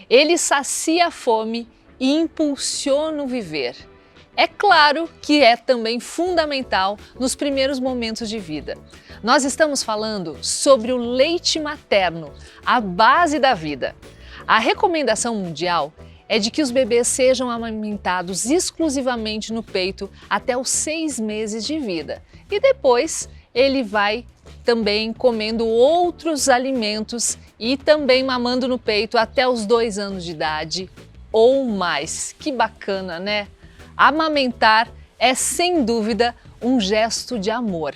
Ele sacia a fome e impulsiona o viver. É claro que é também fundamental nos primeiros momentos de vida. Nós estamos falando sobre o leite materno, a base da vida. A recomendação mundial é de que os bebês sejam amamentados exclusivamente no peito até os 6 meses de vida. E depois ele vai também comendo outros alimentos e também mamando no peito até os 2 anos de idade ou mais. Que bacana, né? Amamentar é sem dúvida um gesto de amor.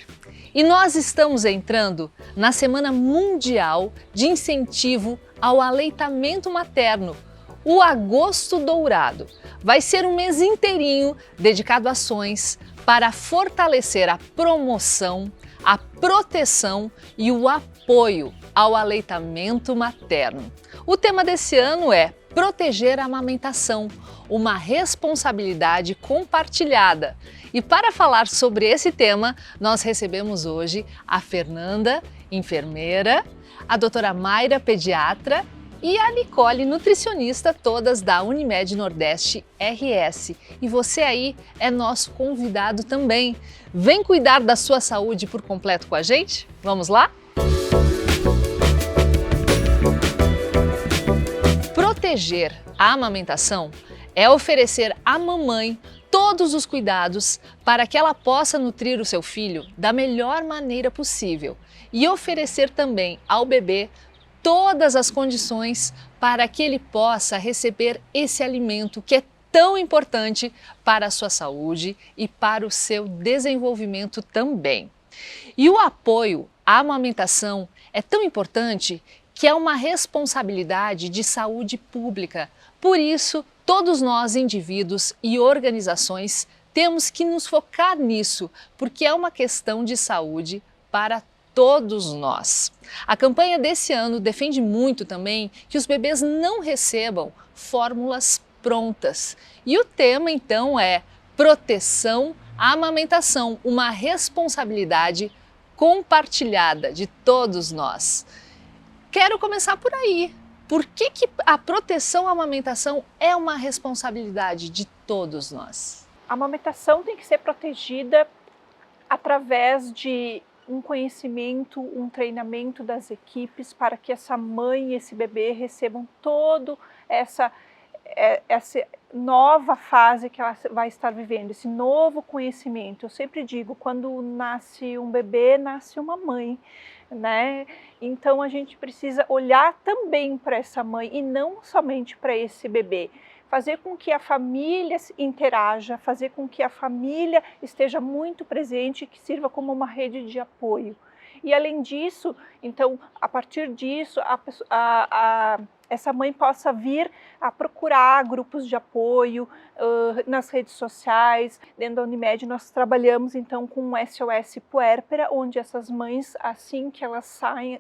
E nós estamos entrando na Semana Mundial de Incentivo ao Aleitamento Materno, o Agosto Dourado. Vai ser um mês inteirinho dedicado a ações para fortalecer a promoção, a proteção e o apoio ao aleitamento materno. O tema desse ano é Proteger a amamentação, uma responsabilidade compartilhada. E para falar sobre esse tema, nós recebemos hoje a Fernanda, enfermeira, a doutora Mayra, pediatra, e a Nicole, nutricionista, todas da Unimed Nordeste RS. E você aí é nosso convidado também. Vem cuidar da sua saúde por completo com a gente? Vamos lá? Proteger a amamentação é oferecer à mamãe todos os cuidados para que ela possa nutrir o seu filho da melhor maneira possível e oferecer também ao bebê todas as condições para que ele possa receber esse alimento que é tão importante para a sua saúde e para o seu desenvolvimento também. E o apoio à amamentação é tão importante que é uma responsabilidade de saúde pública. Por isso, todos nós, indivíduos e organizações, temos que nos focar nisso, porque é uma questão de saúde para todos nós. A campanha desse ano defende muito também que os bebês não recebam fórmulas prontas. E o tema então é Proteção à amamentação, uma responsabilidade compartilhada de todos nós. Quero começar por aí. Por que a proteção à amamentação é uma responsabilidade de todos nós? A amamentação tem que ser protegida através de um conhecimento, um treinamento das equipes para que essa mãe e esse bebê recebam todo essa nova fase que ela vai estar vivendo, esse novo conhecimento. Eu sempre digo, quando nasce um bebê, nasce uma mãe, né? Então a gente precisa olhar também para essa mãe e não somente para esse bebê. Fazer com que a família interaja, fazer com que a família esteja muito presente, que sirva como uma rede de apoio. E além disso, então, a partir disso, essa mãe possa vir a procurar grupos de apoio nas redes sociais. Dentro da Unimed nós trabalhamos então com o SOS Puérpera, onde essas mães, assim que elas saem,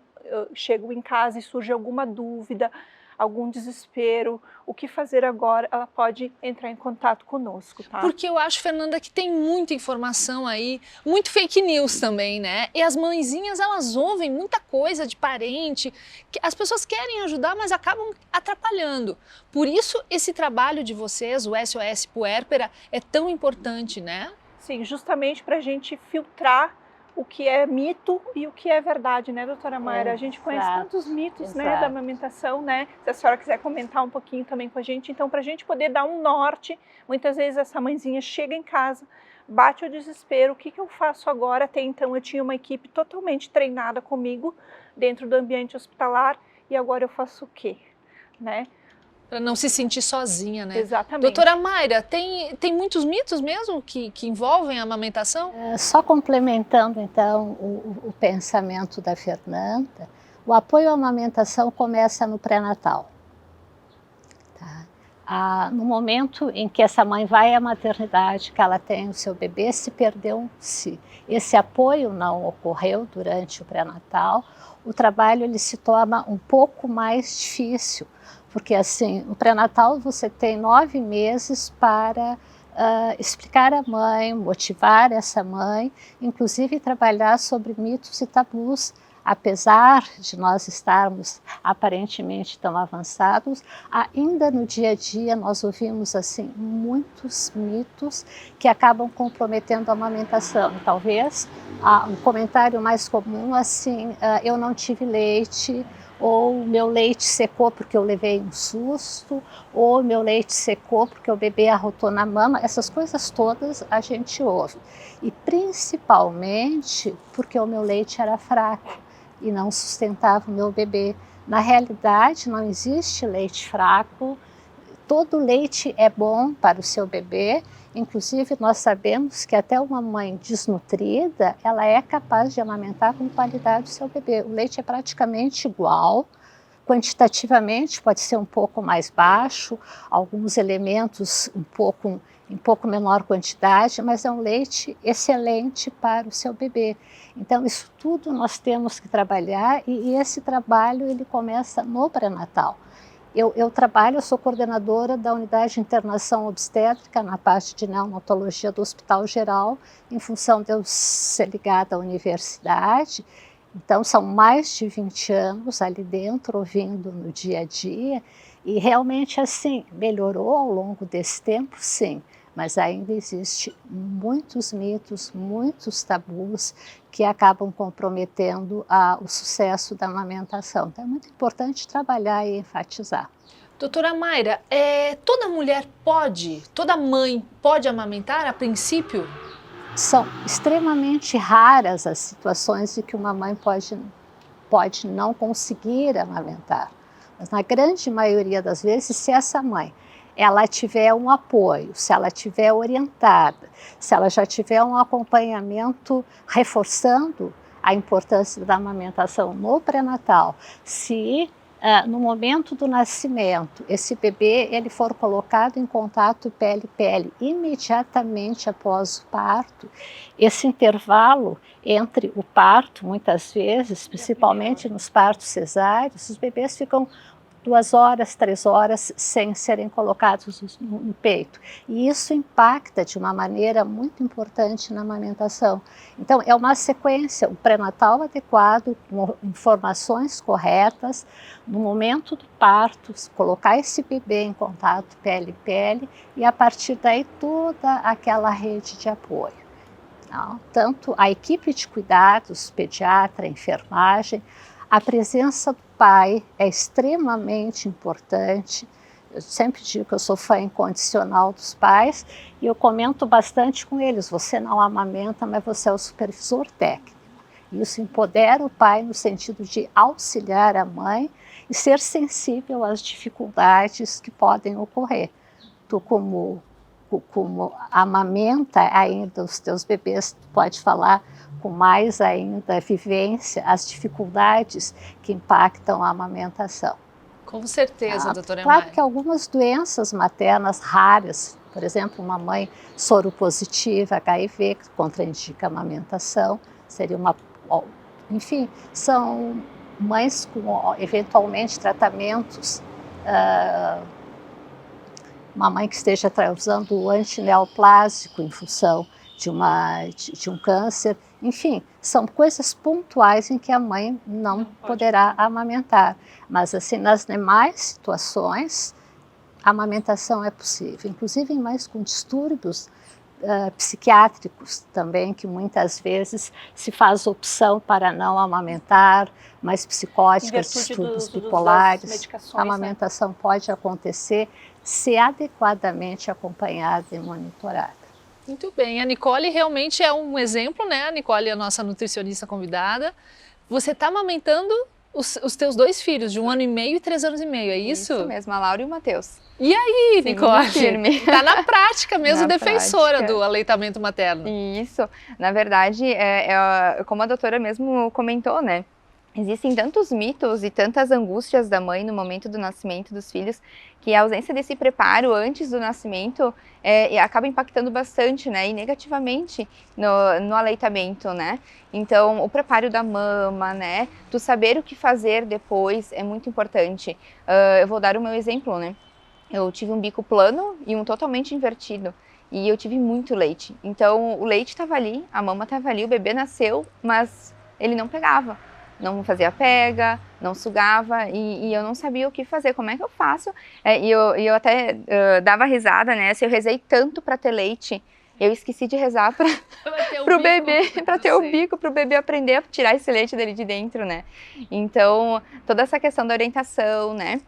chegam em casa e surge alguma dúvida, algum desespero, o que fazer agora, ela pode entrar em contato conosco, tá? Porque eu acho, Fernanda, que tem muita informação aí, muito fake news também, né? E as mãezinhas, elas ouvem muita coisa de parente, que as pessoas querem ajudar, mas acabam atrapalhando. Por isso, esse trabalho de vocês, o SOS Puérpera, é tão importante, né? Sim, justamente para a gente filtrar o que é mito e o que é verdade, né, doutora Mayra? A gente conhece tantos mitos, né, da amamentação, né? Se a senhora quiser comentar um pouquinho também com a gente, então, para a gente poder dar um norte, muitas vezes essa mãezinha chega em casa, bate o desespero, o que eu faço agora? Até então eu tinha uma equipe totalmente treinada comigo dentro do ambiente hospitalar e agora eu faço o quê, né? Para não se sentir sozinha, né? Exatamente. Doutora Mayra, tem muitos mitos mesmo que envolvem a amamentação? Só complementando então o pensamento da Fernanda, o apoio à amamentação começa no pré-natal. Tá? No momento em que essa mãe vai à maternidade, que ela tem o seu bebê, se esse apoio não ocorreu durante o pré-natal, o trabalho ele se torna um pouco mais difícil. Porque assim, no pré-natal você tem 9 meses para explicar à mãe, motivar essa mãe, inclusive trabalhar sobre mitos e tabus apesar de nós estarmos aparentemente tão avançados, ainda no dia a dia nós ouvimos assim muitos mitos que acabam comprometendo a amamentação. Talvez o comentário mais comum assim, eu não tive leite, ou meu leite secou porque eu levei um susto, ou meu leite secou porque o bebê arrotou na mama. Essas coisas todas a gente ouve, e principalmente porque o meu leite era fraco e não sustentava o meu bebê. Na realidade, não existe leite fraco, todo leite é bom para o seu bebê. Inclusive, nós sabemos que até uma mãe desnutrida, ela é capaz de amamentar com qualidade o seu bebê. O leite é praticamente igual, quantitativamente pode ser um pouco mais baixo, alguns elementos em pouco menor quantidade, mas é um leite excelente para o seu bebê. Então, isso tudo nós temos que trabalhar, e esse trabalho ele começa no pré-natal. Eu sou coordenadora da unidade de internação obstétrica na parte de neonatologia do Hospital Geral, em função de eu ser ligada à universidade. Então, são mais de 20 anos ali dentro, ouvindo no dia a dia, e realmente assim, melhorou ao longo desse tempo, sim, mas ainda existe muitos mitos, muitos tabus que acabam comprometendo o sucesso da amamentação. Então, é muito importante trabalhar e enfatizar. Doutora Mayra, toda mulher toda mãe pode amamentar a princípio? São extremamente raras as situações em que uma mãe pode não conseguir amamentar. Mas na grande maioria das vezes, se essa mãe ela tiver um apoio, se ela tiver orientada, se ela já tiver um acompanhamento reforçando a importância da amamentação no pré-natal, se no momento do nascimento, esse bebê ele for colocado em contato pele-pele imediatamente após o parto, esse intervalo entre o parto, muitas vezes, principalmente nos partos cesáreos, os bebês ficam 2 horas, 3 horas sem serem colocados no peito. E isso impacta de uma maneira muito importante na amamentação. Então, é uma sequência, o pré-natal adequado, com informações corretas, no momento do parto, colocar esse bebê em contato pele-pele, e a partir daí toda aquela rede de apoio. Não? Tanto a equipe de cuidados, pediatra, enfermagem, a presença do pai é extremamente importante. Eu sempre digo que eu sou fã incondicional dos pais, e eu comento bastante com eles: você não amamenta, mas você é o supervisor técnico. Isso empodera o pai no sentido de auxiliar a mãe e ser sensível às dificuldades que podem ocorrer. Tu, como amamenta ainda os teus bebês, tu pode falar com mais ainda vivência as dificuldades que impactam a amamentação. Com certeza, doutora Claro Mayra. que algumas doenças maternas raras, por exemplo, uma mãe soropositiva, HIV, que contraindica a amamentação, seria enfim, são mães com eventualmente tratamentos, uma mãe que esteja usando o antineoplásico em função de um câncer. Enfim, são coisas pontuais em que a mãe não poderá amamentar. Mas assim, nas demais situações, a amamentação é possível. Inclusive em mães com distúrbios psiquiátricos também, que muitas vezes se faz opção para não amamentar, mas psicóticas, distúrbios bipolares, a amamentação pode acontecer se adequadamente acompanhada e monitorada. Muito bem, a Nicole realmente é um exemplo, né? A Nicole é a nossa nutricionista convidada. Você está amamentando os teus 2 filhos, de 1 ano e meio e 3 anos e meio, é isso? Isso mesmo, a Laura e o Matheus. E aí, Sim, Nicole? firme. Tá na prática mesmo, Na defensora prática. do aleitamento materno. Isso, na verdade, como a doutora mesmo comentou, né? Existem tantos mitos e tantas angústias da mãe no momento do nascimento dos filhos, que a ausência desse preparo antes do nascimento acaba impactando bastante, né, e negativamente no aleitamento, né. Então, o preparo da mama, né, tu saber o que fazer depois é muito importante. Eu vou dar o meu exemplo, né. Eu tive um bico plano e um totalmente invertido. E eu tive muito leite. Então, o leite estava ali, a mama estava ali, o bebê nasceu, mas ele não pegava. não fazia pega, não sugava, e eu não sabia o que fazer, como é que eu faço? E eu até dava risada, né? Se eu rezei tanto para ter leite, eu esqueci de rezar para o bebê, para ter o bico, para o bebê aprender a tirar esse leite dele de dentro, né? Então, toda essa questão da orientação, né?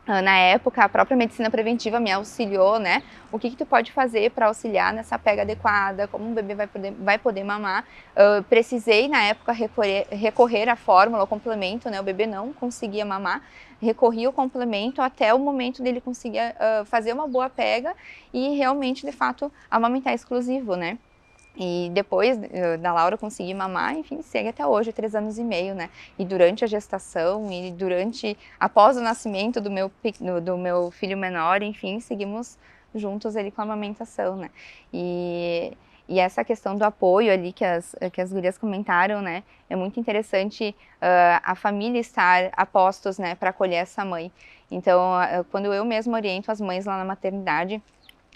Na época, a própria medicina preventiva me auxiliou, né? O que tu pode fazer para auxiliar nessa pega adequada, como o bebê vai poder mamar. Precisei, na época, recorrer à fórmula, ao complemento, né? O bebê não conseguia mamar, recorri ao complemento até o momento dele conseguir fazer uma boa pega e realmente, de fato, amamentar exclusivo, né? E depois da Laura conseguir mamar, enfim, segue até hoje, 3 anos e meio, né? E durante a gestação e após o nascimento do meu filho menor, enfim, seguimos juntos ali com a amamentação, né? E essa questão do apoio ali que as gurias comentaram, né? É muito interessante a família estar a postos, né? Para acolher essa mãe. Então, quando eu mesma oriento as mães lá na maternidade,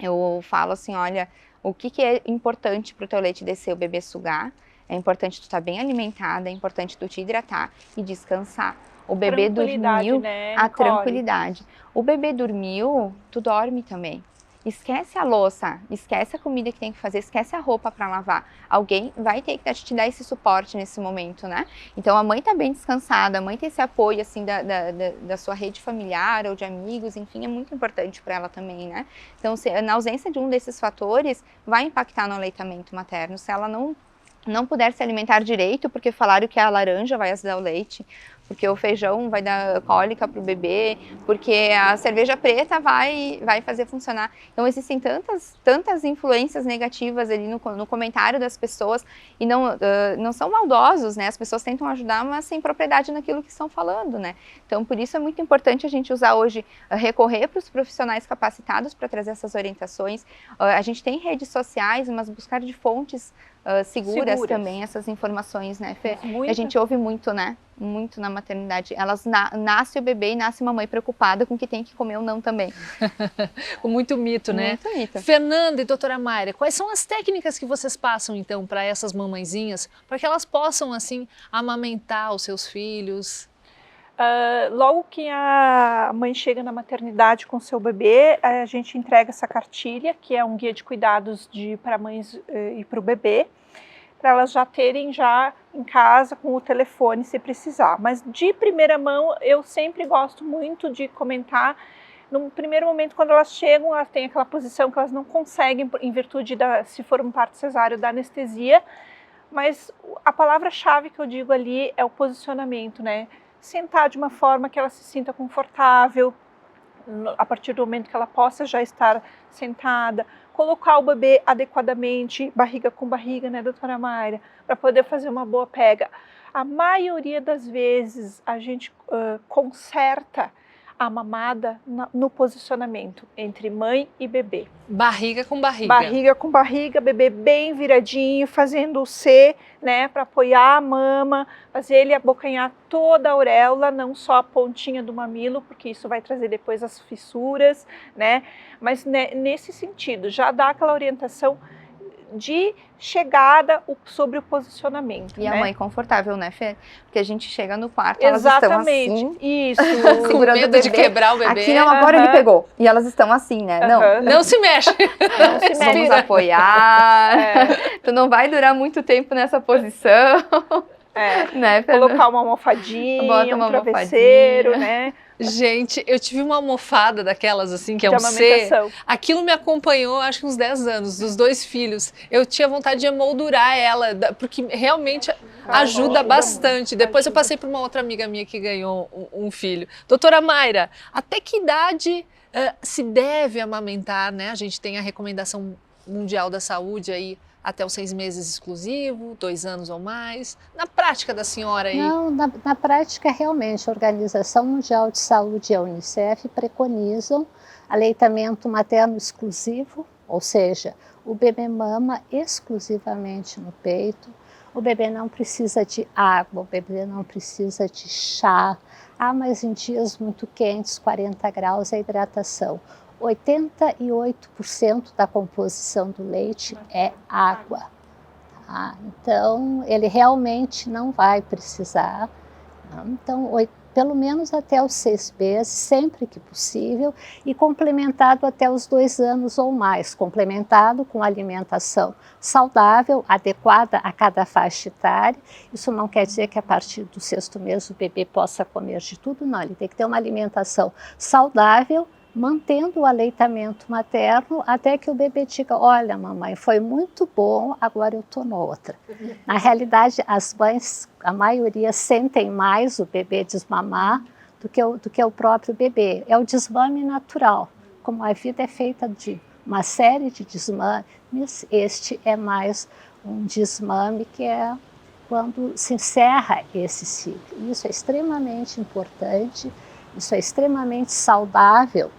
eu falo assim, olha, o que é importante para o teu leite descer, o bebê sugar, é importante tu estar bem alimentada, é importante tu te hidratar e descansar. O bebê dormiu, né, a tranquilidade. O bebê dormiu, tu dorme também. Esquece a louça, esquece a comida que tem que fazer, esquece a roupa para lavar. Alguém vai ter que te dar esse suporte nesse momento, né? Então a mãe tá bem descansada, a mãe tem esse apoio assim da sua rede familiar ou de amigos, enfim, é muito importante para ela também, né? Então na ausência de um desses fatores, vai impactar no aleitamento materno. Se ela não puder se alimentar direito, porque falaram que a laranja vai azedar o leite, porque o feijão vai dar cólica para o bebê, porque a cerveja preta vai fazer funcionar. Então existem tantas influências negativas ali no comentário das pessoas e não são maldosos, né? As pessoas tentam ajudar, mas sem propriedade naquilo que estão falando, né? Então por isso é muito importante a gente usar hoje, recorrer para os profissionais capacitados para trazer essas orientações. A gente tem redes sociais, mas buscar de fontes seguras também essas informações, né, Fê? A gente ouve muito, né? Muito na maternidade. Elas nasce o bebê e nasce uma mãe preocupada com o que tem que comer ou não também. Com muito mito, né? Muito mito. Fernanda e doutora Mayra, quais são as técnicas que vocês passam, então, para essas mamãezinhas, para que elas possam, assim, amamentar os seus filhos? Logo que a mãe chega na maternidade com seu bebê, a gente entrega essa cartilha, que é um guia de cuidados para mães e para o bebê, para elas já terem já em casa com o telefone se precisar. Mas de primeira mão, eu sempre gosto muito de comentar. No primeiro momento, quando elas chegam, elas têm aquela posição que elas não conseguem, em virtude se for um parto cesáreo, da anestesia, mas a palavra-chave que eu digo ali é o posicionamento, né? Sentar de uma forma que ela se sinta confortável, a partir do momento que ela possa já estar sentada, colocar o bebê adequadamente, barriga com barriga, né, doutora Mayra, para poder fazer uma boa pega. A maioria das vezes a gente conserta a mamada no posicionamento entre mãe e bebê. Barriga com barriga. Barriga com barriga, bebê bem viradinho, fazendo o C, né, para apoiar a mama, fazer ele abocanhar toda a auréola, não só a pontinha do mamilo, porque isso vai trazer depois as fissuras, né, mas nesse sentido, já dá aquela orientação de chegada sobre o posicionamento. E a mãe confortável, né, Fê? Porque a gente chega no quarto, exatamente, elas estão assim, isso, segurando medo de quebrar o bebê. Aqui não, agora ele pegou. E elas estão assim, né? Não se mexe. Não se mexe. Vamos apoiar. Tu não vai durar muito tempo nessa posição. Né, colocar uma almofadinha, um travesseiro, né? Gente, eu tive uma almofada daquelas assim, que é um C. Aquilo me acompanhou, acho que uns 10 anos, dos 2 filhos. Eu tinha vontade de emoldurar ela, porque realmente ajuda bastante. Depois eu passei por uma outra amiga minha que ganhou um filho. Doutora Mayra, até que idade se deve amamentar, né? A gente tem a recomendação mundial da saúde aí, até os 6 meses exclusivo, 2 anos ou mais? Na prática da senhora aí? Não, na prática realmente a Organização Mundial de Saúde e a Unicef preconizam aleitamento materno exclusivo, ou seja, o bebê mama exclusivamente no peito, o bebê não precisa de água, o bebê não precisa de chá, mas em dias muito quentes, 40 graus, a hidratação. 88% da composição do leite é água. Então, ele realmente não vai precisar Então, pelo menos até os 6 meses, sempre que possível, e complementado até os 2 anos ou mais, complementado com alimentação saudável, adequada a cada faixa etária. Isso não quer dizer que a partir do 6º mês o bebê possa comer de tudo, não, ele tem que ter uma alimentação saudável, mantendo o aleitamento materno até que o bebê diga, olha mamãe, foi muito bom, agora eu estou noutra. Na realidade, as mães, a maioria, sentem mais o bebê desmamar do que o próprio bebê. É o desmame natural, como a vida é feita de uma série de desmames, este é mais um desmame que é quando se encerra esse ciclo. Isso é extremamente importante, isso é extremamente saudável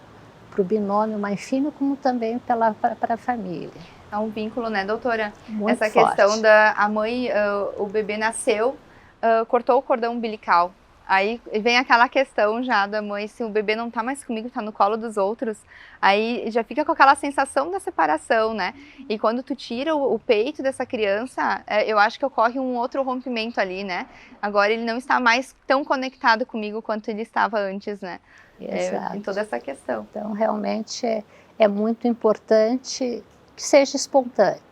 para o binômio mãe-filho, como também para a família. É um vínculo, né, doutora? Muito Essa forte. questão a mãe, o bebê nasceu, cortou o cordão umbilical. Aí vem aquela questão já da mãe, se o bebê não tá mais comigo, tá no colo dos outros, aí já fica com aquela sensação da separação, né? E quando tu tira o peito dessa criança, eu acho que ocorre um outro rompimento ali, né? Agora ele não está mais tão conectado comigo quanto ele estava antes, né? Exato. Em toda essa questão. Então, realmente é muito importante que seja espontâneo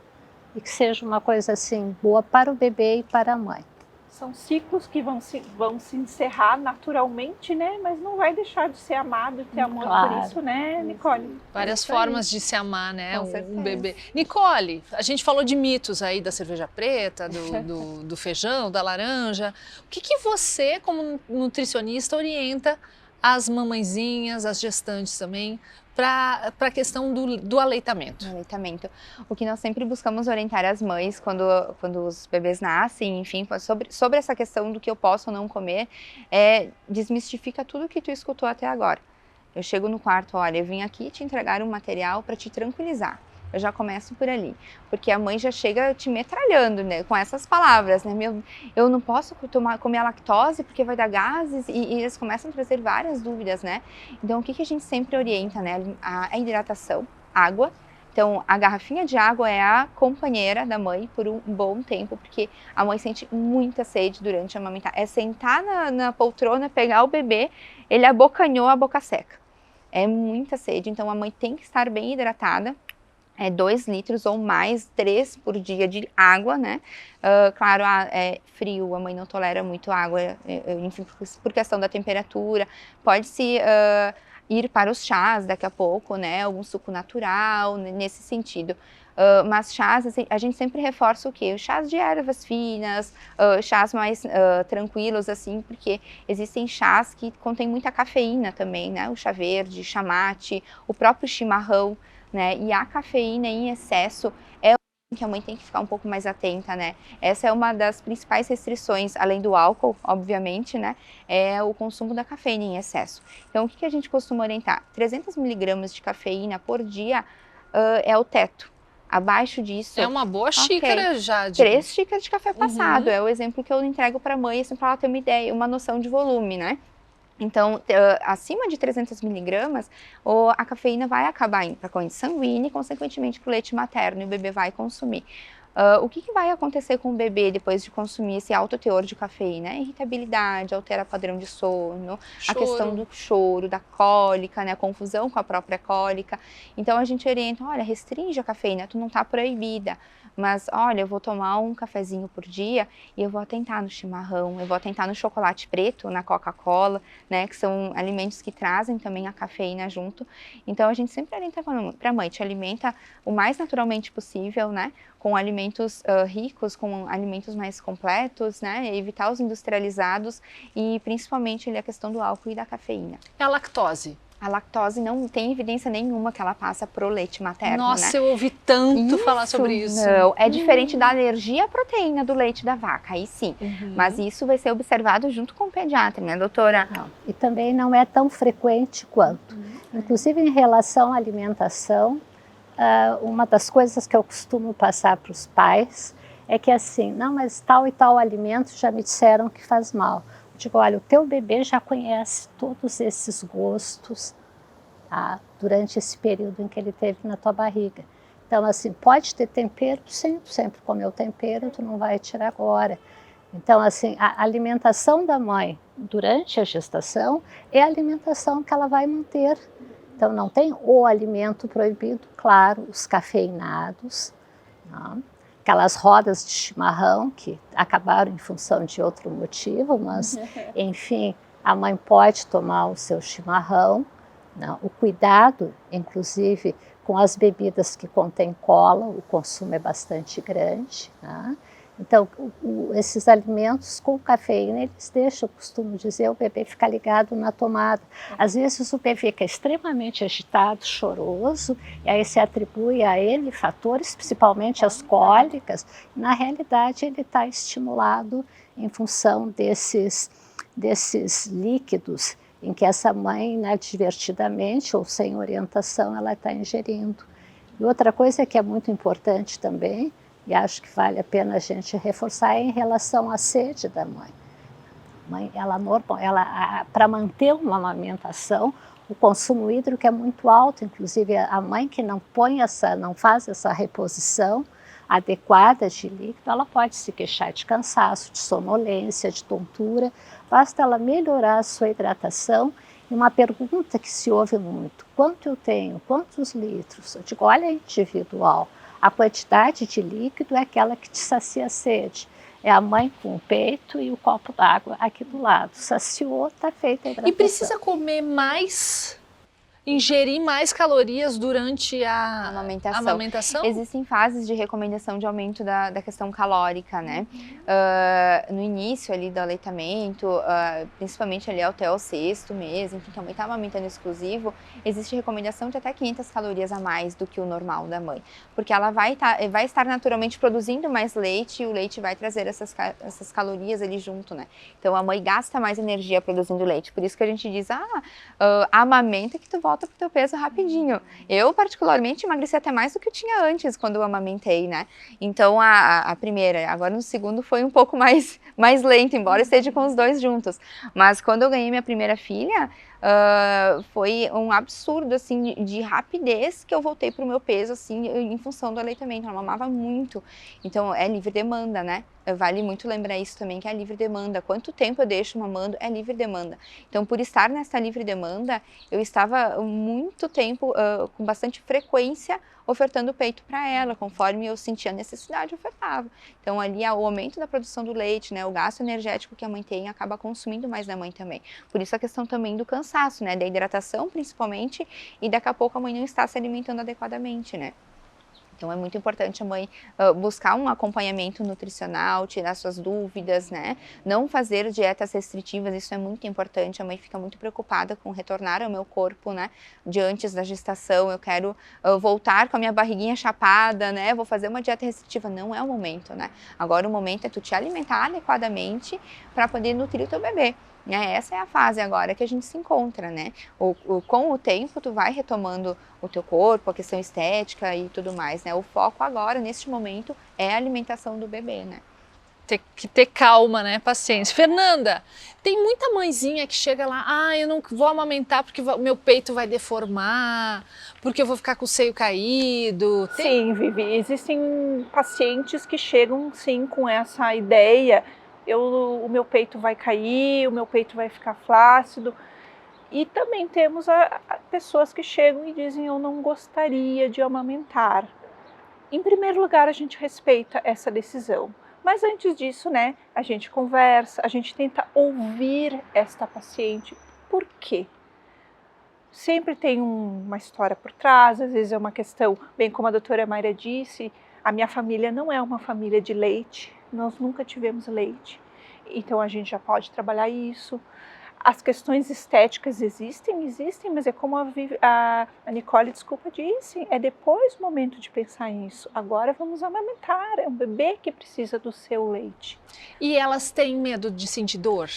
e que seja uma coisa assim boa para o bebê e para a mãe. São ciclos que vão se encerrar naturalmente, né? Mas não vai deixar de ser amado e ter amor Claro. por isso, né, Nicole? Várias formas de se amar, né? Com Um certeza. bebê. Nicole, a gente falou de mitos aí da cerveja preta, do feijão, da laranja. O que você, como nutricionista, orienta as mamãezinhas, as gestantes também, para a questão do aleitamento? Aleitamento. O que nós sempre buscamos orientar as mães quando os bebês nascem, enfim, sobre essa questão do que eu posso ou não comer, desmistifica tudo que tu escutou até agora. Eu chego no quarto, olha, eu vim aqui te entregar um material para te tranquilizar. Eu já começo por ali, porque a mãe já chega te metralhando, né, com essas palavras, né, eu não posso comer a lactose porque vai dar gases, e eles começam a trazer várias dúvidas, né. Então, o que a gente sempre orienta, né, a hidratação, água. Então, a garrafinha de água é a companheira da mãe por um bom tempo, porque a mãe sente muita sede durante a amamentar. É sentar na poltrona, pegar o bebê, ele abocanhou a boca seca. É muita sede, então a mãe tem que estar bem hidratada. 2 litros ou mais, 3 por dia de água, né? Claro, é frio, a mãe não tolera muito água, enfim, por questão da temperatura. Pode-se ir para os chás daqui a pouco, né? Algum suco natural, nesse sentido. Mas chás, assim, a gente sempre reforça o quê? Chás de ervas finas, chás mais tranquilos, assim, porque existem chás que contêm muita cafeína também, né? O chá verde, chá mate, o próprio chimarrão, né? E a cafeína em excesso é o que a mãe tem que ficar um pouco mais atenta, né? Essa é uma das principais restrições, além do álcool, obviamente, né? É o consumo da cafeína em excesso. Então, o que a gente costuma orientar? 300 miligramas de cafeína por dia é o teto. Abaixo disso... É uma boa xícara já. 3 xícaras de café passado, é o exemplo que eu entrego para a mãe, assim, para ela ter uma ideia, uma noção de volume, né? Então, acima de 300 miligramas, a cafeína vai acabar indo para a corrente sanguínea e, consequentemente, para o leite materno, e o bebê vai consumir. O que vai acontecer com o bebê depois de consumir esse alto teor de cafeína? Irritabilidade, altera padrão de sono, a questão do choro, da cólica, né, a confusão com a própria cólica. Então, a gente orienta, olha, restringe a cafeína, tu não está proibida. Mas, olha, eu vou tomar um cafezinho por dia e eu vou atentar no chimarrão, eu vou atentar no chocolate preto, na Coca-Cola, né, que são alimentos que trazem também a cafeína junto. Então, a gente sempre orienta para a mãe, te alimenta o mais naturalmente possível, né, com alimentos ricos, com alimentos mais completos, né, evitar os industrializados e, principalmente, a questão do álcool e da cafeína. É a lactose. A lactose não tem evidência nenhuma que ela passa pro leite materno, Nossa, né? eu ouvi tanto falar sobre isso. Não, é diferente da alergia à proteína do leite da vaca, aí sim. Mas isso vai ser observado junto com o pediatra, né, doutora? Não. E também não é tão frequente quanto. Inclusive, em relação à alimentação, uma das coisas que eu costumo passar para os pais é que assim, não, mas tal e tal alimento já me disseram que faz mal. Eu digo, olha, o teu bebê já conhece todos esses gostos, tá, durante esse período em que ele teve na tua barriga. Então, assim, pode ter tempero, sempre comeu tempero, tu não vai tirar agora. Então, assim, a alimentação da mãe durante a gestação é a alimentação que ela vai manter. Então, não tem o alimento proibido, claro, os cafeinados, né? Aquelas rodas de chimarrão que acabaram em função de outro motivo, mas, enfim, a mãe pode tomar o seu chimarrão, né? O cuidado, inclusive, com as bebidas que contêm cola, o consumo é bastante grande, né? Então, esses alimentos com cafeína, eles deixam, eu costumo dizer, o bebê ficar ligado na tomada. Às vezes o bebê fica extremamente agitado, choroso, e aí se atribui a ele fatores, principalmente as cólicas. Na realidade, ele está estimulado em função desses líquidos em que essa mãe, inadvertidamente ou sem orientação, ela está ingerindo. E outra coisa que é muito importante também, e acho que vale a pena a gente reforçar, é em relação à sede da mãe. Para manter uma amamentação, o consumo hídrico é muito alto, inclusive a mãe que não faz essa reposição adequada de líquido, ela pode se queixar de cansaço, de sonolência, de tontura. Basta ela melhorar a sua hidratação. E uma pergunta que se ouve muito: quanto eu tenho? Quantos litros? Eu digo, olha, é individual. A quantidade de líquido é aquela que te sacia a sede. É a mãe com o peito e o copo d'água aqui do lado. Saciou, está feita a hidratação. E precisa comer mais, ingerir mais calorias durante a amamentação? Existem fases de recomendação de aumento da questão calórica, né? No início ali do aleitamento, principalmente ali até o 6º mês, enfim, que a mãe está amamentando exclusivo, existe recomendação de até 500 calorias a mais do que o normal da mãe, porque ela vai estar naturalmente produzindo mais leite e o leite vai trazer essas calorias ali junto, né? Então a mãe gasta mais energia produzindo leite, por isso que a gente diz, amamenta que tu volta pro teu peso rapidinho. Eu, particularmente, emagreci até mais do que eu tinha antes, quando eu amamentei, né? Então, a primeira, agora no segundo foi um pouco mais lento, embora esteja com os dois juntos. Mas quando eu ganhei minha primeira filha, foi um absurdo, assim, de rapidez que eu voltei pro meu peso, assim, em função do aleitamento. Ela mamava muito. Então, é livre demanda, né? Vale muito lembrar isso também, que é livre demanda. Quanto tempo eu deixo mamando é livre demanda. Então, por estar nessa livre demanda, eu estava muito tempo, com bastante frequência, ofertando peito para ela, conforme eu sentia a necessidade, eu ofertava. Então, ali, o aumento da produção do leite, né, o gasto energético que a mãe tem, acaba consumindo mais da mãe também. Por isso a questão também do cansaço, né, da hidratação, principalmente, e daqui a pouco a mãe não está se alimentando adequadamente, né. Então é muito importante a mãe buscar um acompanhamento nutricional, tirar suas dúvidas, né? Não fazer dietas restritivas, isso é muito importante. A mãe fica muito preocupada com retornar ao meu corpo, né? De antes da gestação, eu quero voltar com a minha barriguinha chapada, né? Vou fazer uma dieta restritiva. Não é o momento, né? Agora o momento é tu te alimentar adequadamente para poder nutrir o teu bebê. Essa é a fase agora que a gente se encontra, né? Com o tempo, tu vai retomando o teu corpo, a questão estética e tudo mais, né? O foco agora, neste momento, é a alimentação do bebê, né? Tem que ter calma, né? Paciência. Fernanda, tem muita mãezinha que chega lá, eu não vou amamentar porque meu peito vai deformar, porque eu vou ficar com o seio caído. Sim, Vivi, existem pacientes que chegam, sim, com essa ideia, o meu peito vai cair, o meu peito vai ficar flácido. E também temos pessoas que chegam e dizem, eu não gostaria de amamentar. Em primeiro lugar, a gente respeita essa decisão. Mas antes disso, né, a gente conversa, a gente tenta ouvir esta paciente. Por quê? Sempre tem uma história por trás, às vezes é uma questão, bem como a doutora Mayra disse, a minha família não é uma família de leite, nós nunca tivemos leite. Então a gente já pode trabalhar isso. As questões estéticas existem, mas é como a Nicole, disse, é depois o momento de pensar nisso. Agora vamos amamentar, é um bebê que precisa do seu leite. E elas têm medo de sentir dor?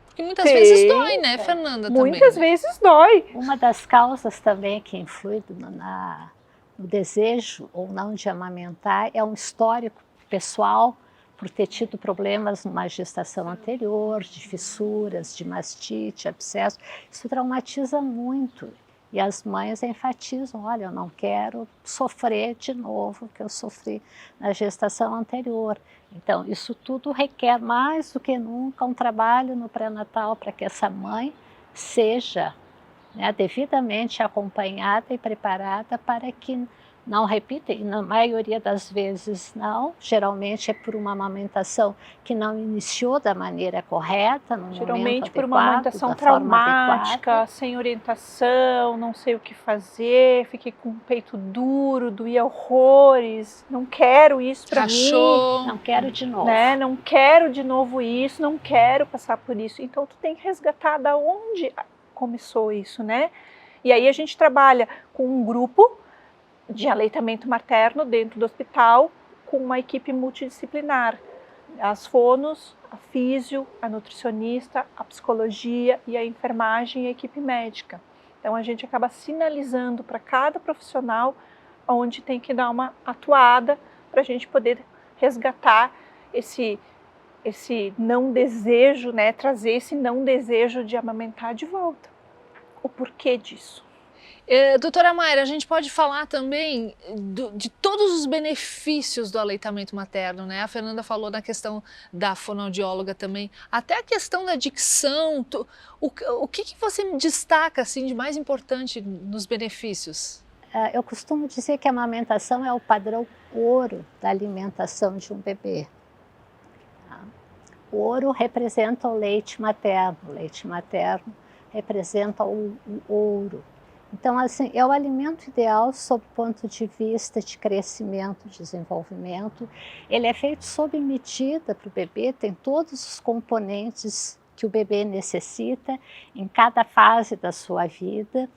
Porque muitas vezes dói, né, Fernanda? Muitas vezes dói. Uma das causas também que influi no desejo ou não de amamentar é um histórico pessoal, por ter tido problemas numa gestação anterior, de fissuras, de mastite, abscesso. Isso traumatiza muito. E as mães enfatizam, olha, eu não quero sofrer de novo o que eu sofri na gestação anterior. Então, isso tudo requer mais do que nunca um trabalho no pré-natal para que essa mãe seja, né, devidamente acompanhada e preparada para que não repita, e na maioria das vezes não, geralmente é por uma amamentação que não iniciou da maneira correta, no momento Geralmente por uma adequado, amamentação da forma traumática, adequada. sem orientação, não sei o que fazer, fiquei com o peito duro, doía horrores, não quero isso para mim, Rachou. Não quero de novo. né? Não quero de novo isso, não quero passar por isso. Então tu tem que resgatar da onde começou isso, né? E aí a gente trabalha com um grupo de aleitamento materno dentro do hospital, com uma equipe multidisciplinar, as fonos, a físio, a nutricionista, a psicologia e a enfermagem e a equipe médica. Então a gente acaba sinalizando para cada profissional onde tem que dar uma atuada para a gente poder resgatar esse não desejo, né, trazer esse não desejo de amamentar de volta. O porquê disso? Doutora Mayra, a gente pode falar também de todos os benefícios do aleitamento materno, né? A Fernanda falou na questão da fonoaudióloga também, até a questão da dicção. O que você destaca assim, de mais importante nos benefícios? Eu costumo dizer que a amamentação é o padrão ouro da alimentação de um bebê. Tá? O ouro representa o leite materno representa o ouro. Então, assim, é o alimento ideal sob o ponto de vista de crescimento, desenvolvimento. Ele é feito sob medida para o bebê, tem todos os componentes que o bebê necessita em cada fase da sua vida.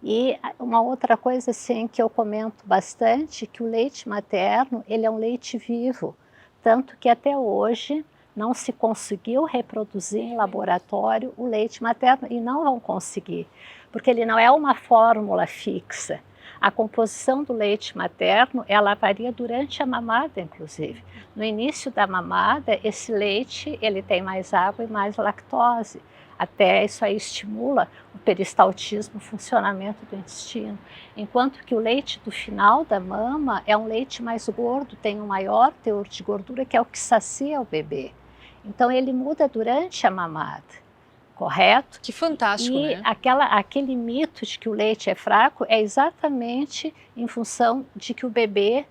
E uma outra coisa assim, que eu comento bastante, que o leite materno ele é um leite vivo, tanto que até hoje não se conseguiu reproduzir em laboratório o leite materno e não vão conseguir, porque ele não é uma fórmula fixa. A composição do leite materno, ela varia durante a mamada, inclusive. No início da mamada, esse leite ele tem mais água e mais lactose. Até isso aí estimula o peristaltismo, o funcionamento do intestino. Enquanto que o leite do final da mama é um leite mais gordo, tem um maior teor de gordura, que é o que sacia o bebê. Então ele muda durante a mamada, correto? Que fantástico, e né? aquele mito de que o leite é fraco é exatamente em função de que o bebê,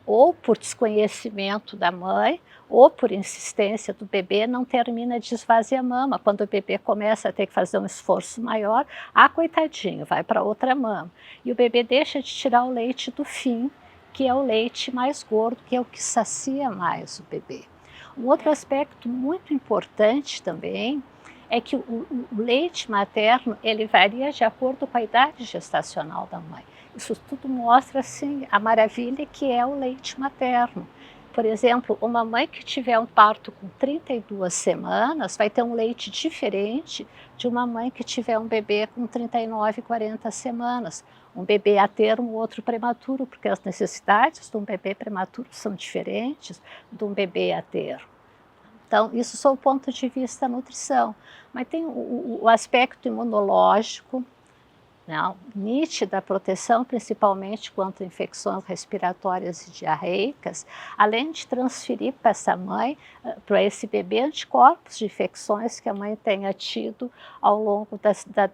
ou por desconhecimento da mãe, ou por insistência do bebê, não termina de esvaziar a mama. Quando o bebê começa a ter que fazer um esforço maior, coitadinho, vai para outra mama. E o bebê deixa de tirar o leite do fim, que é o leite mais gordo, que é o que sacia mais o bebê. Um outro aspecto muito importante também é que o leite materno ele varia de acordo com a idade gestacional da mãe. Isso tudo mostra assim, a maravilha que é o leite materno. Por exemplo, uma mãe que tiver um parto com 32 semanas vai ter um leite diferente de uma mãe que tiver um bebê com 39, 40 semanas. Um bebê a termo, outro prematuro, porque as necessidades de um bebê prematuro são diferentes de um bebê a termo. Então, isso sob o ponto de vista da nutrição. Mas tem o aspecto imunológico, né, nítida proteção, principalmente contra infecções respiratórias e diarreicas, além de transferir para essa mãe, para esse bebê, anticorpos de infecções que a mãe tenha tido ao longo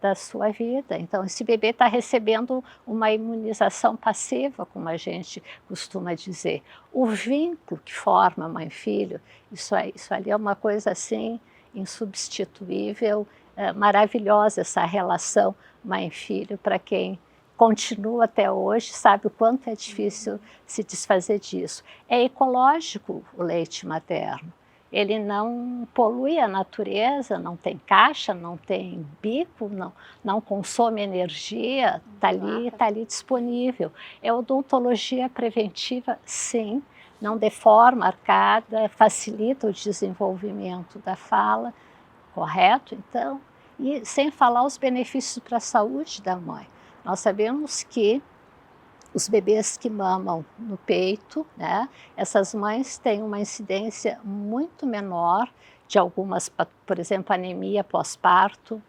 da sua vida. Então, esse bebê está recebendo uma imunização passiva, como a gente costuma dizer. O vínculo que forma mãe e filho, isso ali é uma coisa assim insubstituível, maravilhosa essa relação mãe-filho, para quem continua até hoje, sabe o quanto é difícil se desfazer disso. É ecológico o leite materno, ele não polui a natureza, não tem caixa, não tem bico, não consome energia, está ali disponível. É odontologia preventiva, sim, não deforma a arcada, facilita o desenvolvimento da fala, correto? Então, e sem falar os benefícios para a saúde da mãe. Nós sabemos que os bebês que mamam no peito, né, essas mães têm uma incidência muito menor de algumas, por exemplo, anemia pós-parto,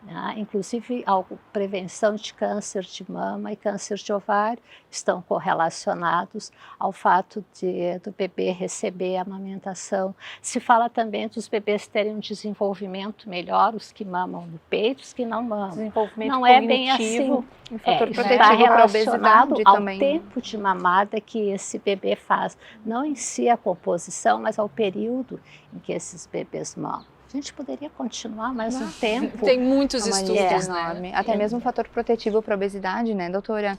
né? Inclusive, a prevenção de câncer de mama e câncer de ovário estão correlacionados ao fato do bebê receber a amamentação. Se fala também dos bebês terem um desenvolvimento melhor, os que mamam no peito, os que não mamam. Desenvolvimento não é bem assim. Um fator Está protetivo para a relacionado obesidade ao também. tempo de mamada que esse bebê faz. Não em si a composição, mas ao período em que esses bebês mamam. A gente poderia continuar mais um tempo. Tem muitos É uma estudos, lista né? enorme. Até mesmo um fator protetivo para a obesidade, né, doutora?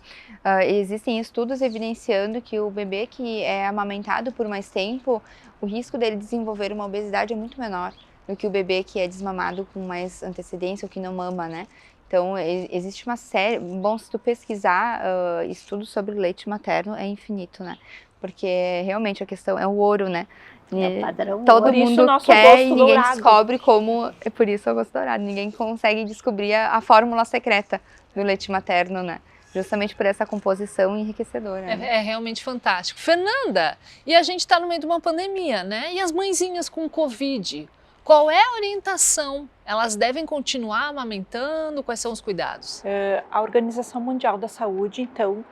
Existem estudos evidenciando que o bebê que é amamentado por mais tempo, o risco dele desenvolver uma obesidade é muito menor do que o bebê que é desmamado com mais antecedência ou que não mama, né? Então, existe uma série... Bom, se tu pesquisar estudos sobre o leite materno, é infinito, né? Porque realmente a questão é o ouro, né? É o padrão Todo ouro. mundo nosso quer gosto e ninguém dourado. descobre como... É por isso o gosto dourado. Ninguém consegue descobrir a fórmula secreta do leite materno, né? Justamente por essa composição enriquecedora. Né? É realmente fantástico. Fernanda, e a gente está no meio de uma pandemia, né? E as mãezinhas com Covid? Qual é a orientação? Elas devem continuar amamentando? Quais são os cuidados? A Organização Mundial da Saúde, então,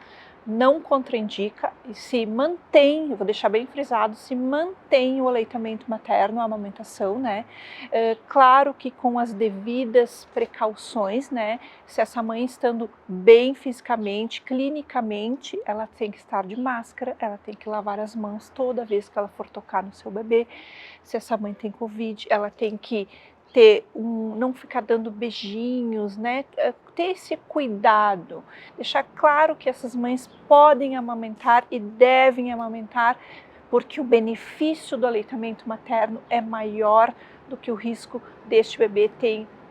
não contraindica e se mantém, eu vou deixar bem frisado, se mantém o aleitamento materno, a amamentação, né? Claro que com as devidas precauções, né? Se essa mãe estando bem fisicamente, clinicamente, ela tem que estar de máscara, ela tem que lavar as mãos toda vez que ela for tocar no seu bebê. Se essa mãe tem Covid, ela tem que não ficar dando beijinhos, né? Ter esse cuidado, deixar claro que essas mães podem amamentar e devem amamentar, porque o benefício do aleitamento materno é maior do que o risco deste bebê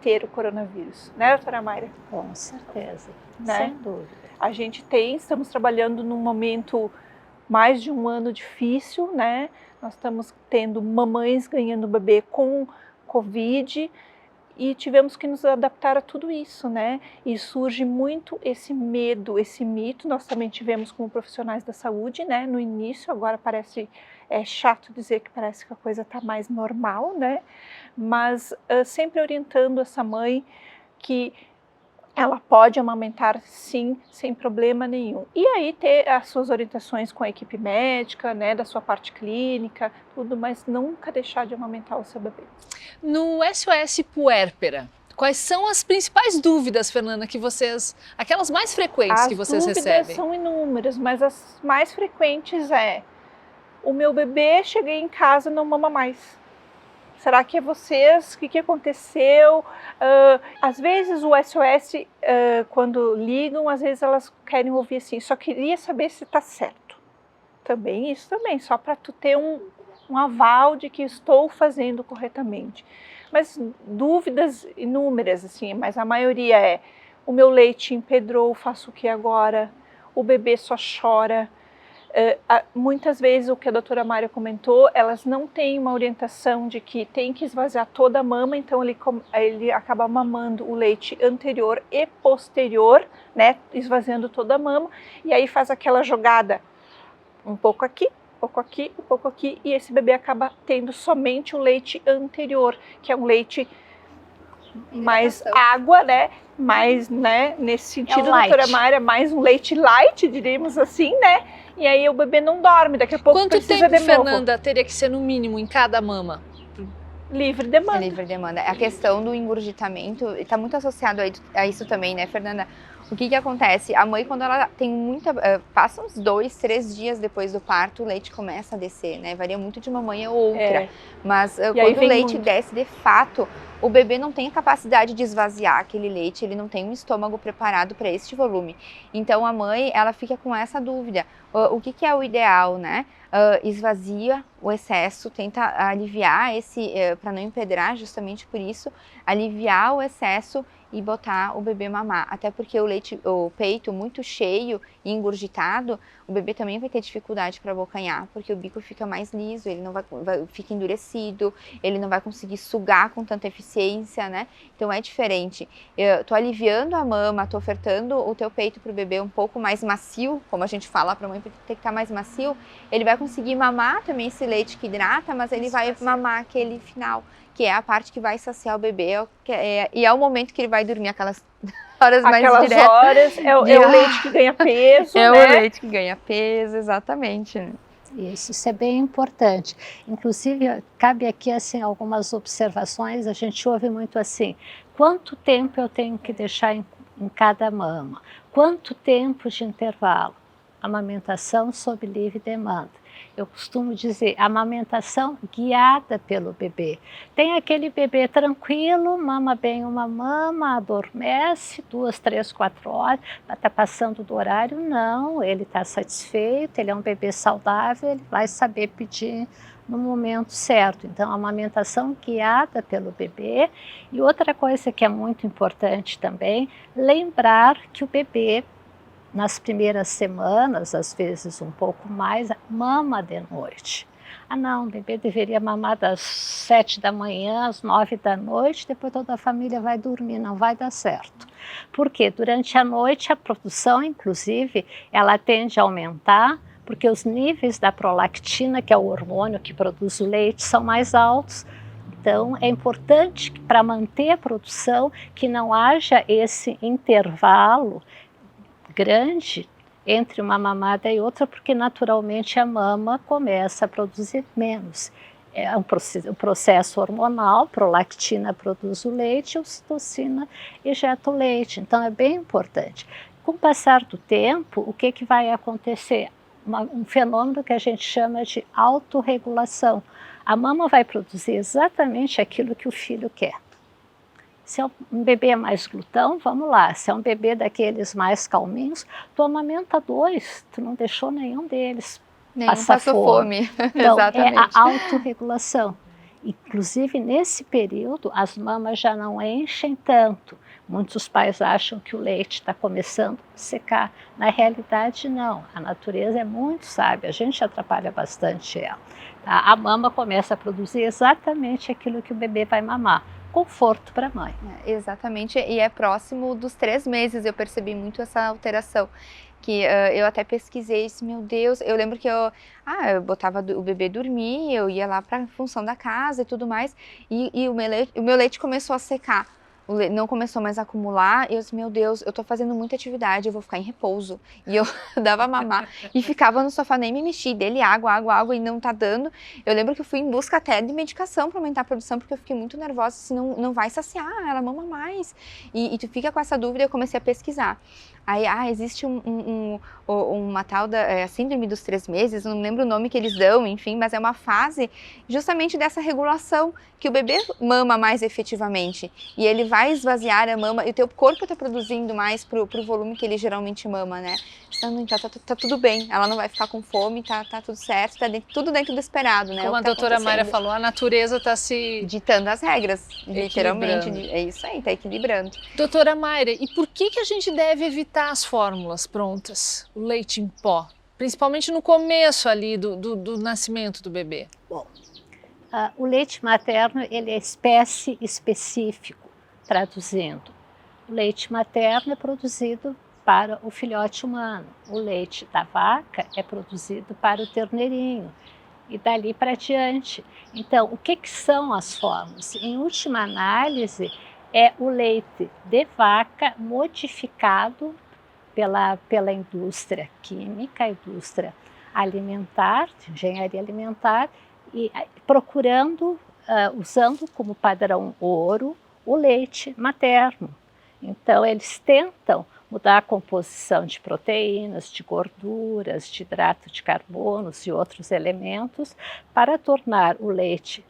ter o coronavírus, né, doutora Mayra? Com certeza, Né? sem dúvida. A gente estamos trabalhando num momento mais de um ano difícil, né? Nós estamos tendo mamães ganhando bebê com Covid e tivemos que nos adaptar a tudo isso, né? E surge muito esse medo, esse mito. Nós também tivemos como profissionais da saúde, né? No início, agora é chato dizer que parece que a coisa está mais normal, né? Mas sempre orientando essa mãe que ela pode amamentar sim, sem problema nenhum. E aí ter as suas orientações com a equipe médica, né, da sua parte clínica, tudo, mas nunca deixar de amamentar o seu bebê. No SOS Puérpera, quais são as principais dúvidas, Fernanda, aquelas mais frequentes que vocês recebem? As dúvidas são inúmeras, mas as mais frequentes o meu bebê, cheguei em casa, não mama mais. Será que é vocês? O que aconteceu? Às vezes o SOS, quando ligam, às vezes elas querem ouvir assim, só queria saber se está certo. Isso também, só para tu ter um aval de que estou fazendo corretamente. Mas dúvidas inúmeras, assim, mas a maioria o meu leite empedrou, faço o que agora? O bebê só chora. Muitas vezes o que a doutora Mária comentou, elas não têm uma orientação de que tem que esvaziar toda a mama, então ele acaba mamando o leite anterior e posterior, né, esvaziando toda a mama, e aí faz aquela jogada um pouco aqui, um pouco aqui, um pouco aqui, e esse bebê acaba tendo somente o leite anterior, que é um leite mais água, né? Mais, né? Nesse sentido, doutora Mária, mais um leite light, diríamos assim, né? E aí o bebê não dorme, daqui a pouco Quanto tempo, Fernanda, teria que ser no mínimo em cada mama? Livre demanda. Livre demanda. A questão do engurgitamento está muito associado a isso também, né, Fernanda? O que acontece? A mãe, quando ela tem passa uns 2, 3 dias depois do parto, o leite começa a descer, né? Varia muito de uma mãe a outra. Mas quando o leite desce de fato, o bebê não tem a capacidade de esvaziar aquele leite, ele não tem um estômago preparado para este volume. Então a mãe, ela fica com essa dúvida. O que é o ideal, né? Esvazia o excesso, tenta aliviar para não empedrar, justamente por isso, aliviar o excesso e botar o bebê mamar. Até porque o peito muito cheio e engurgitado, o bebê também vai ter dificuldade para abocanhar, porque o bico fica mais liso, ele não fica endurecido, ele não vai conseguir sugar com tanta eficiência, né? Então é diferente. Eu tô aliviando a mama, tô ofertando o teu peito pro bebê um pouco mais macio, como a gente fala pra mãe, porque tem que estar mais macio, ele vai conseguir mamar também esse leite que hidrata, mas ele vai mamar aquele final, que é a parte que vai saciar o bebê, e é o momento que ele vai dormir, aquelas horas mais Aquelas diretas. horas é o leite que ganha peso, É né? o leite que ganha peso, exatamente. Né? Isso é bem importante. Inclusive, cabe aqui assim algumas observações. A gente ouve muito assim: quanto tempo eu tenho que deixar em cada mama? Quanto tempo de intervalo? Amamentação sob livre demanda. Eu costumo dizer, amamentação guiada pelo bebê. Tem aquele bebê tranquilo, mama bem uma mama, adormece 2, 3, 4 horas, está passando do horário? Não, ele está satisfeito, ele é um bebê saudável, ele vai saber pedir no momento certo. Então, a amamentação guiada pelo bebê. E outra coisa que é muito importante também, lembrar que o bebê, nas primeiras semanas, às vezes um pouco mais, mama de noite. Ah não, o bebê deveria mamar das 7 da manhã às 9 da noite, depois toda a família vai dormir, não vai dar certo. Porque durante a noite a produção, inclusive, ela tende a aumentar, porque os níveis da prolactina, que é o hormônio que produz o leite, são mais altos. Então, é importante para manter a produção que não haja esse intervalo grande entre uma mamada e outra, porque naturalmente a mama começa a produzir menos. É um processo hormonal, prolactina produz o leite, ocitocina ejeta o leite. Então é bem importante. Com o passar do tempo, o que vai acontecer? Um fenômeno que a gente chama de autorregulação. A mama vai produzir exatamente aquilo que o filho quer. Se é um bebê mais glutão, vamos lá. Se é um bebê daqueles mais calminhos, tu amamenta 2, tu não deixou nenhum deles passar fome. Então, exatamente. É a autorregulação. Inclusive, nesse período, as mamas já não enchem tanto. Muitos pais acham que o leite está começando a secar. Na realidade, não. A natureza é muito sábia, a gente atrapalha bastante ela. Tá? A mama começa a produzir exatamente aquilo que o bebê vai mamar. Conforto para a mãe. Exatamente, e é próximo dos 3 meses, eu percebi muito essa alteração, que eu até pesquisei isso, meu Deus, eu lembro que eu botava o bebê dormir, eu ia lá para a função da casa e tudo mais, e o meu leite começou a secar. Não começou mais a acumular, e eu disse, meu Deus, eu tô fazendo muita atividade, eu vou ficar em repouso. E eu dava mamar e ficava no sofá, nem me mexi, dele água, e não tá dando. Eu lembro que eu fui em busca até de medicação para aumentar a produção, porque eu fiquei muito nervosa, senão não vai saciar, ela mama mais. E tu fica com essa dúvida, eu comecei a pesquisar. Aí, existe uma tal da síndrome dos 3 meses, não lembro o nome que eles dão, enfim, mas é uma fase justamente dessa regulação, que o bebê mama mais efetivamente, e ele vai esvaziar a mama, e o teu corpo está produzindo mais pro volume que ele geralmente mama, né? Então, tá tudo bem, ela não vai ficar com fome, tá tudo certo, tudo dentro do esperado, né? Como a doutora Mayra falou, a natureza está se ditando as regras, literalmente, é isso aí, tá equilibrando. Doutora Mayra, e por que a gente deve evitar as fórmulas prontas, o leite em pó, principalmente no começo ali do nascimento do bebê? Bom, o leite materno ele é espécie específico, traduzindo. O leite materno é produzido para o filhote humano, o leite da vaca é produzido para o terneirinho e dali para diante. Então, o que são as fórmulas? Em última análise, é o leite de vaca modificado pela indústria química, indústria alimentar, engenharia alimentar, e procurando, usando como padrão ouro, o leite materno. Então, eles tentam mudar a composição de proteínas, de gorduras, de hidrato de carbonos e outros elementos para tornar o leite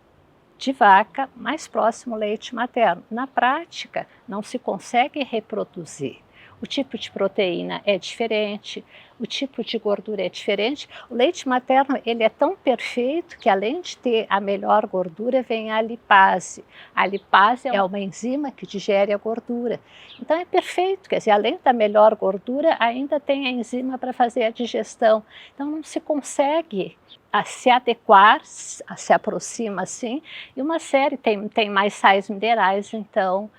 de vaca mais próximo ao leite materno. Na prática, não se consegue reproduzir. O tipo de proteína é diferente, o tipo de gordura é diferente. O leite materno ele é tão perfeito que, além de ter a melhor gordura, vem a lipase. A lipase é uma enzima que digere a gordura. Então é perfeito, quer dizer, além da melhor gordura, ainda tem a enzima para fazer a digestão. Então não se consegue se adequar, se aproxima assim, e uma série tem mais sais minerais, então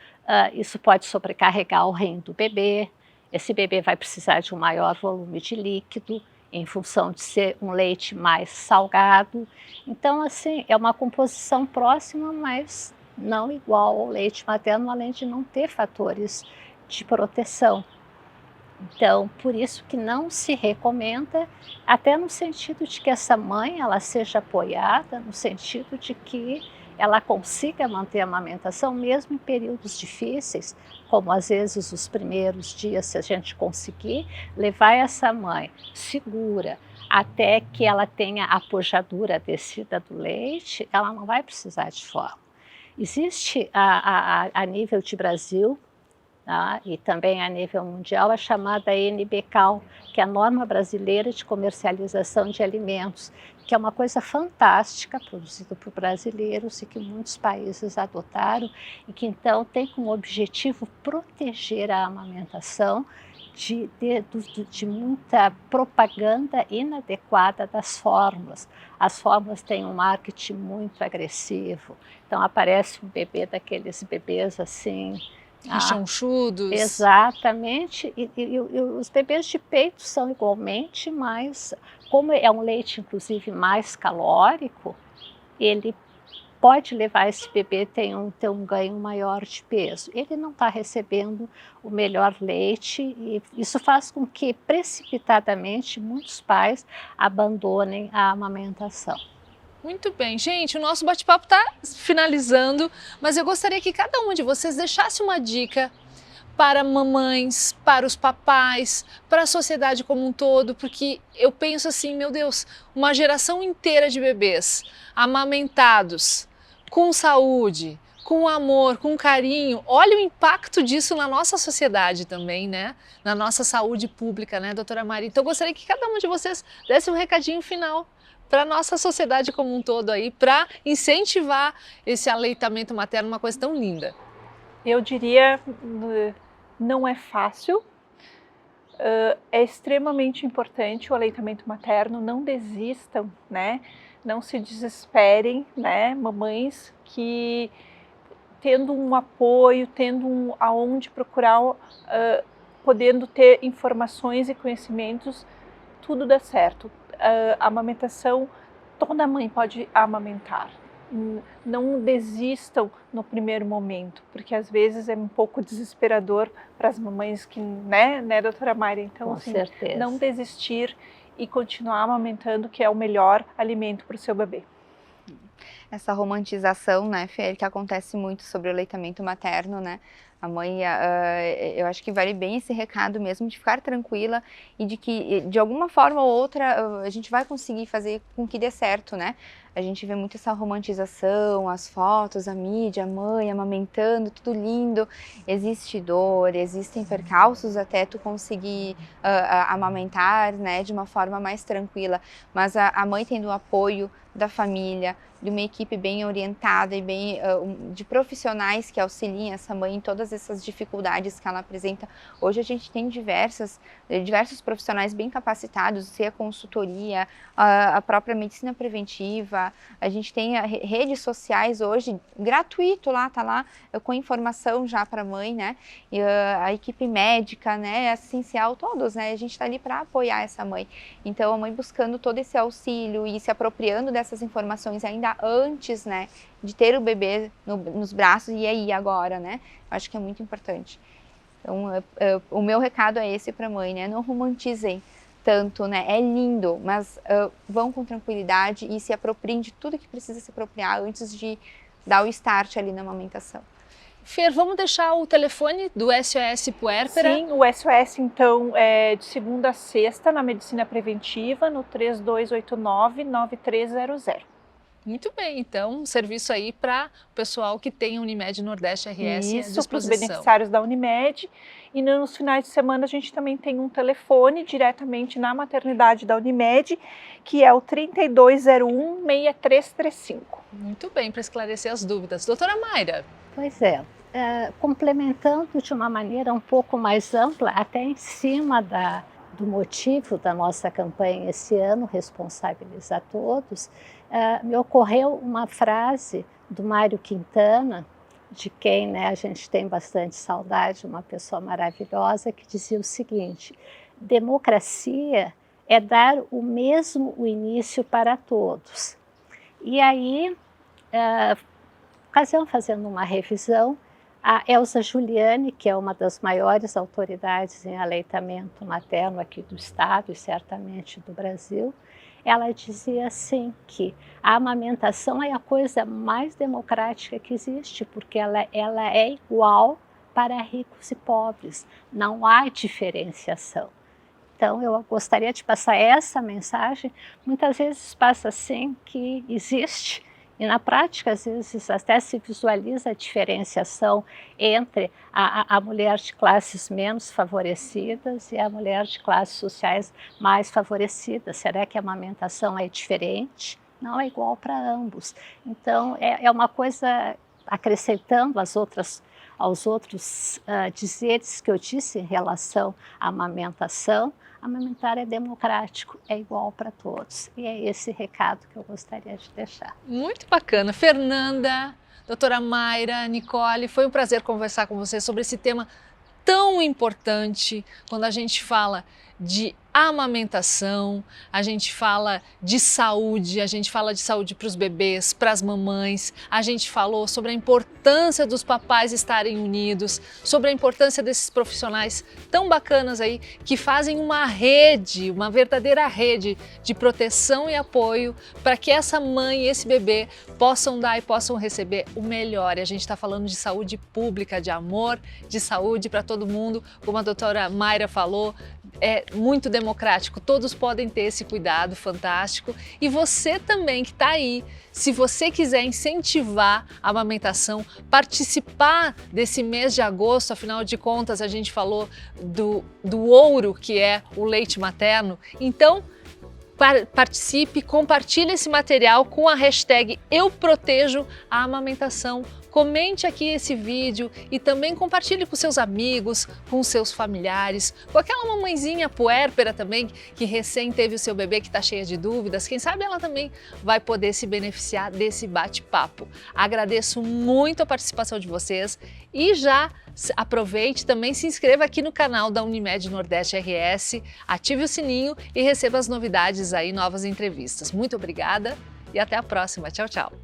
isso pode sobrecarregar o rim do bebê. Esse bebê vai precisar de um maior volume de líquido, em função de ser um leite mais salgado. Então, assim, é uma composição próxima, mas não igual ao leite materno, além de não ter fatores de proteção. Então, por isso que não se recomenda, até no sentido de que essa mãe ela seja apoiada, no sentido de que ela consiga manter a amamentação mesmo em períodos difíceis, como às vezes os primeiros dias, se a gente conseguir levar essa mãe segura até que ela tenha a pojadura descida do leite, ela não vai precisar de fórmula. Existe a nível de Brasil, tá? E também a nível mundial, a chamada NBCAL, que é a Norma Brasileira de Comercialização de Alimentos, que é uma coisa fantástica, produzida por brasileiros e que muitos países adotaram, e que então tem como objetivo proteger a amamentação de muita propaganda inadequada das fórmulas. As fórmulas têm um marketing muito agressivo, então aparece um bebê daqueles bebês assim, Rechonchudos. exatamente, e os bebês de peito são igualmente, mas como é um leite inclusive mais calórico, ele pode levar esse bebê a ter um ganho maior de peso. Ele não está recebendo o melhor leite e isso faz com que precipitadamente muitos pais abandonem a amamentação. Muito bem, gente, o nosso bate-papo está finalizando, mas eu gostaria que cada um de vocês deixasse uma dica para mamães, para os papais, para a sociedade como um todo, porque eu penso assim, meu Deus, uma geração inteira de bebês amamentados, com saúde, com amor, com carinho. Olha o impacto disso na nossa sociedade também, né? Na nossa saúde pública, né, doutora Mari? Então eu gostaria que cada um de vocês desse um recadinho final para a nossa sociedade como um todo aí, para incentivar esse aleitamento materno, uma coisa tão linda. Eu diria, não é fácil, é extremamente importante o aleitamento materno, não desistam, né? Não se desesperem, né? Mamães que tendo um apoio, tendo aonde procurar, podendo ter informações e conhecimentos, tudo dá certo. A amamentação, toda mãe pode amamentar. Não desistam no primeiro momento, porque às vezes é um pouco desesperador para as mamães que, né, doutora Mayra? Então, Com assim, certeza. não desistir e continuar amamentando, que é o melhor alimento para o seu bebê. Essa romantização, né, Fê, que acontece muito sobre o aleitamento materno, né? A mãe, eu acho que vale bem esse recado mesmo de ficar tranquila e de que, de alguma forma ou outra, a gente vai conseguir fazer com que dê certo, né? A gente vê muito essa romantização, as fotos, a mídia, a mãe amamentando, tudo lindo. Existe dor, existem percalços até tu conseguir amamentar, né, de uma forma mais tranquila. Mas a mãe tendo o apoio da família, de uma equipe bem orientada e bem de profissionais que auxiliem essa mãe em todas essas dificuldades que ela apresenta. Hoje a gente tem diversos profissionais bem capacitados, seja a consultoria, a própria medicina preventiva, a gente tem redes sociais hoje, gratuito lá, tá lá, com informação já para a mãe, né, e a equipe médica, né, é essencial, todos, né, a gente está ali para apoiar essa mãe. Então a mãe buscando todo esse auxílio e se apropriando dessas informações ainda antes, né, de ter o bebê nos braços e aí agora, né, acho que é muito importante. Então, o meu recado é esse para a mãe, né, não romantizem tanto, né, é lindo, mas vão com tranquilidade e se apropriem de tudo que precisa se apropriar antes de dar o start ali na amamentação. Fer, vamos deixar o telefone do SOS Puérpera? Sim, o SOS, então, é de segunda a sexta na medicina preventiva, no 3289-9300. Muito bem, então, um serviço aí para o pessoal que tem Unimed Nordeste RS à disposição. Isso, para os beneficiários da Unimed. E nos finais de semana a gente também tem um telefone diretamente na maternidade da Unimed, que é o 3201-6335. Muito bem, para esclarecer as dúvidas. Doutora Mayra. Pois é, complementando de uma maneira um pouco mais ampla, até em cima do motivo da nossa campanha esse ano, Responsabiliza Todos, me ocorreu uma frase do Mário Quintana, de quem, né, a gente tem bastante saudade, uma pessoa maravilhosa, que dizia o seguinte: democracia é dar o mesmo início para todos. E aí ocasião, fazendo uma revisão, a Elza Giuliani, que é uma das maiores autoridades em aleitamento materno aqui do estado e certamente do Brasil, ela dizia assim que a amamentação é a coisa mais democrática que existe, porque ela é igual para ricos e pobres, não há diferenciação. Então eu gostaria de passar essa mensagem. Muitas vezes passa assim que existe, e na prática, às vezes, até se visualiza a diferenciação entre a mulher de classes menos favorecidas e a mulher de classes sociais mais favorecidas. Será que a amamentação é diferente? Não, é igual para ambos. Então, é uma coisa, acrescentando aos outros dizeres que eu disse em relação à amamentação, amamentar é democrático, é igual para todos. E é esse recado que eu gostaria de deixar. Muito bacana. Fernanda, doutora Mayra, Nicole, foi um prazer conversar com vocês sobre esse tema tão importante quando a gente fala de amamentação, a gente fala de saúde para os bebês, para as mamães, a gente falou sobre a importância dos papais estarem unidos, sobre a importância desses profissionais tão bacanas aí que fazem uma rede, uma verdadeira rede de proteção e apoio para que essa mãe e esse bebê possam dar e possam receber o melhor. E a gente está falando de saúde pública, de amor, de saúde para todo mundo, como a doutora Mayra falou, é muito democrático, todos podem ter esse cuidado fantástico. E você também que está aí, se você quiser incentivar a amamentação, participar desse mês de agosto, afinal de contas a gente falou do ouro que é o leite materno, então participe, compartilhe esse material com a hashtag Eu Protejo a Amamentação. Comente aqui esse vídeo e também compartilhe com seus amigos, com seus familiares, com aquela mamãezinha puérpera também que recém teve o seu bebê que está cheia de dúvidas. Quem sabe ela também vai poder se beneficiar desse bate-papo. Agradeço muito a participação de vocês e já aproveite também, se inscreva aqui no canal da Unimed Nordeste RS, ative o sininho e receba as novidades aí, novas entrevistas. Muito obrigada e até a próxima. Tchau, tchau.